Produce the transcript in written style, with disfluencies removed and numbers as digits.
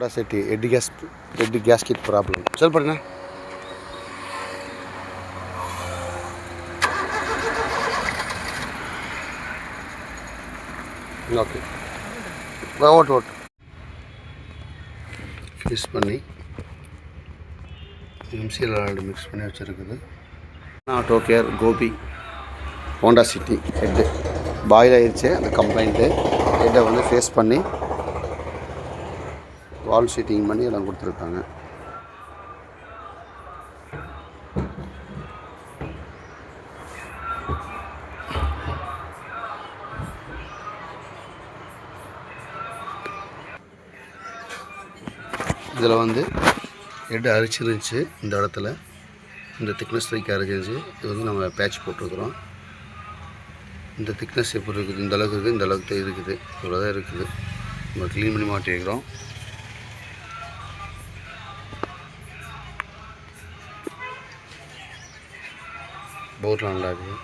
Honda City head gasket problem. Sir, padna. Okay. What? Fix பண்ணி MCL already mix பண்ணி வச்சிருக்குது. Auto care Gopi Honda City head boil ஆயிடுச்சு. அந்த complaint ஹெட்டை வந்து face பண்ணி வால் சீட்டிங் பண்ணி எல்லாம் கொடுத்துருக்காங்க. இதில் வந்து ஹெட் அரிச்சிருந்துச்சு. இந்த இடத்துல இந்த திக்னஸ் வைக்க அரிச்சிருந்துச்சு. இது வந்து நம்ம பேட்ச் போட்டிருக்கிறோம். இந்த திக்னஸ் எப்படி இருக்குது, இந்த அளவுக்கு இருக்குது, இந்த அளவுக்கு தான் இருக்குது, இவ்வளோ தான் இருக்குது. நம்ம க்ளீன் பண்ணி மாட்டி வைக்கிறோம். போர்லாம் நல்லா இருக்குது.